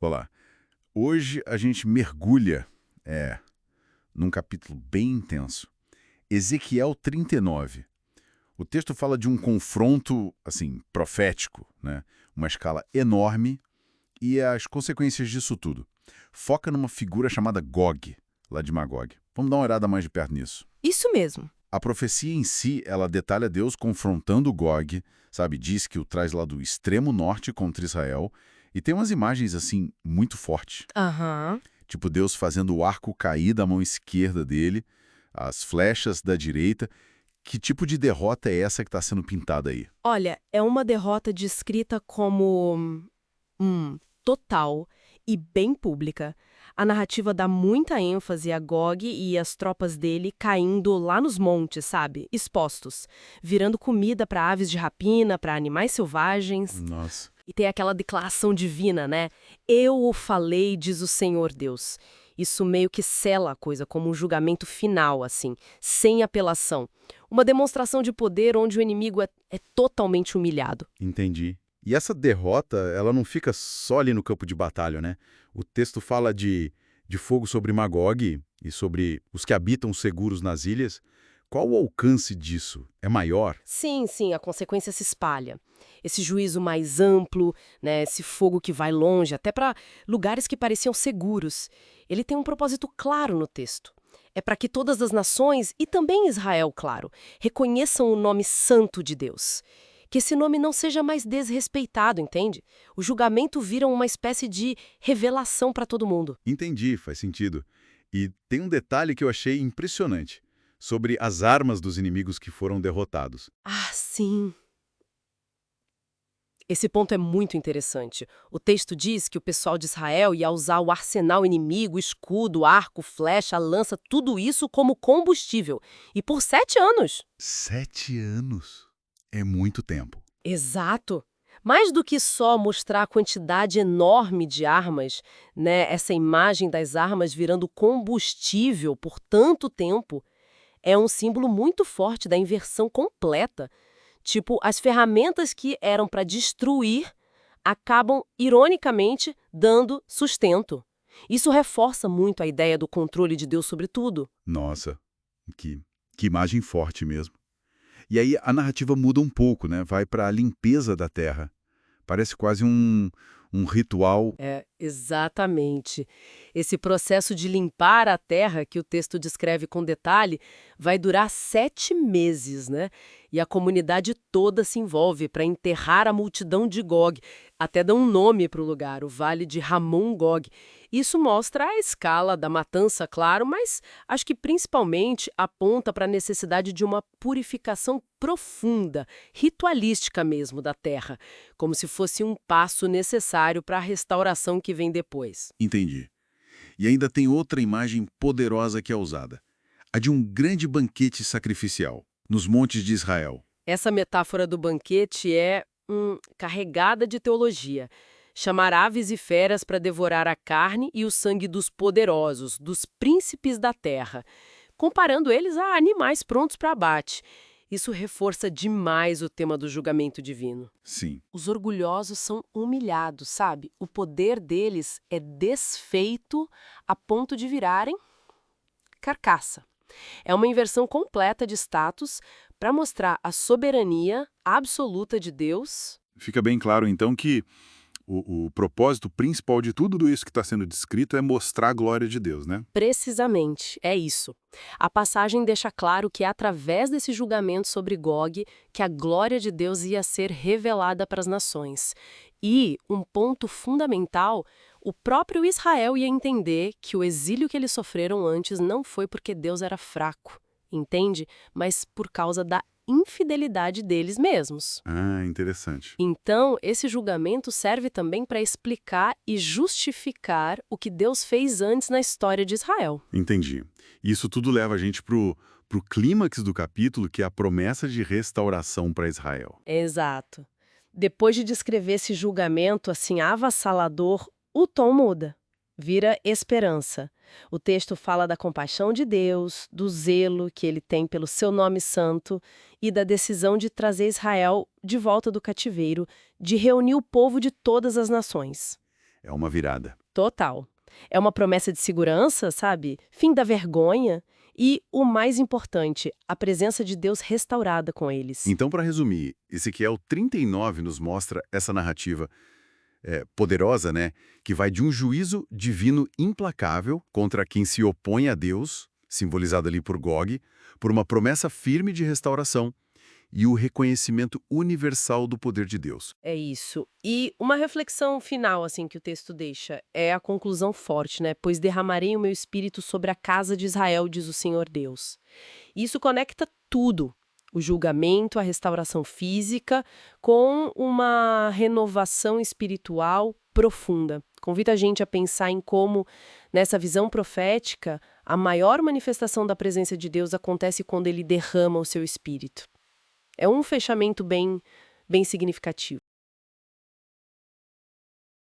Olá. Hoje a gente mergulha, num capítulo bem intenso. Ezequiel 39. O texto fala de um confronto, assim, profético, né? Uma escala enorme e as consequências disso tudo. Foca numa figura chamada Gog, lá de Magog. Vamos dar uma olhada mais de perto nisso. Isso mesmo. A profecia em si, ela detalha Deus confrontando Gog, sabe? Diz que o traz lá do extremo norte contra Israel. E tem umas imagens, assim, muito fortes. Aham. Tipo Deus fazendo o arco cair da mão esquerda dele, as flechas da direita. Que tipo de derrota é essa que está sendo pintada aí? Olha, é uma derrota descrita como total e bem pública. A narrativa dá muita ênfase a Gog e as tropas dele caindo lá nos montes, sabe? Expostos, virando comida para aves de rapina, para animais selvagens. Nossa, E tem aquela declaração divina, né? Eu o falei, diz o Senhor Deus. Isso meio que sela a coisa como um julgamento final, assim, sem apelação. Uma demonstração de poder onde o inimigo é totalmente humilhado. Entendi. E essa derrota, ela não fica só ali no campo de batalha, né? O texto fala de fogo sobre Magog e sobre os que habitam seguros nas ilhas. Qual o alcance disso? É maior? Sim, sim, a consequência se espalha. Esse juízo mais amplo, né, esse fogo que vai longe, até para lugares que pareciam seguros. Ele tem um propósito claro no texto. É para que todas as nações, e também Israel, claro, reconheçam o nome santo de Deus. Que esse nome não seja mais desrespeitado, entende? O julgamento vira uma espécie de revelação para todo mundo. Entendi, faz sentido. E tem um detalhe que eu achei impressionante sobre as armas dos inimigos que foram derrotados. Ah, sim. Esse ponto é muito interessante. O texto diz que o pessoal de Israel ia usar o arsenal inimigo, escudo, arco, flecha, lança, tudo isso como combustível. E por 7 anos. 7 anos. É muito tempo. Exato. Mais do que só mostrar a quantidade enorme de armas, né, essa imagem das armas virando combustível por tanto tempo, é um símbolo muito forte da inversão completa. Tipo, as ferramentas que eram para destruir acabam, ironicamente, dando sustento. Isso reforça muito a ideia do controle de Deus sobre tudo. Nossa, que imagem forte mesmo. E aí a narrativa muda um pouco, né? Vai para a limpeza da terra. Parece quase um ritual. É, exatamente. Esse processo de limpar a terra, que o texto descreve com detalhe, vai durar 7 meses, né? E a comunidade toda se envolve para enterrar a multidão de Gog. Até dá um nome para o lugar, o Vale de Ramon Gog. Isso mostra a escala da matança, claro, mas acho que principalmente aponta para a necessidade de uma purificação profunda, ritualística mesmo da terra, como se fosse um passo necessário para a restauração que vem depois. entendi. E ainda tem outra imagem poderosa que é usada. A de um grande banquete sacrificial, nos montes de Israel. Essa metáfora do banquete é carregada de teologia. Chamar aves e feras para devorar a carne e o sangue dos poderosos, dos príncipes da terra, comparando eles a animais prontos para abate. Isso reforça demais o tema do julgamento divino. Sim, Os orgulhosos são humilhados, sabe? O poder deles é desfeito a ponto de virarem carcaça. É uma inversão completa de status para mostrar a soberania absoluta de Deus. Fica bem claro, então, que o propósito principal de tudo isso que está sendo descrito é mostrar a glória de Deus, né? Precisamente, é isso. A passagem deixa claro que é através desse julgamento sobre Gog que a glória de Deus ia ser revelada para as nações. E, um ponto fundamental, o próprio Israel ia entender que o exílio que eles sofreram antes não foi porque Deus era fraco, entende? Mas por causa da infidelidade deles mesmos. Ah, interessante. Então, esse julgamento serve também para explicar e justificar o que Deus fez antes na história de Israel. Entendi. Isso tudo leva a gente pro clímax do capítulo, que é a promessa de restauração para Israel. Exato. Depois de descrever esse julgamento assim avassalador, o tom muda. Vira esperança. O texto fala da compaixão de Deus, do zelo que ele tem pelo seu nome santo e da decisão de trazer Israel de volta do cativeiro, de reunir o povo de todas as nações. É uma virada. Total. É uma promessa de segurança, sabe? Fim da vergonha e, o mais importante, a presença de Deus restaurada com eles. Então, para resumir, Ezequiel 39 nos mostra essa narrativa poderosa, né? Que vai de um juízo divino implacável contra quem se opõe a Deus, simbolizado ali por Gog, por uma promessa firme de restauração e o reconhecimento universal do poder de Deus. É isso. E uma reflexão final, assim, que o texto deixa, é a conclusão forte, né? Pois derramarei o meu espírito sobre a casa de Israel, diz o Senhor Deus. Isso conecta tudo. O julgamento, a restauração física, com uma renovação espiritual profunda. Convida a gente a pensar em como, nessa visão profética, a maior manifestação da presença de Deus acontece quando ele derrama o seu espírito. É um fechamento bem significativo.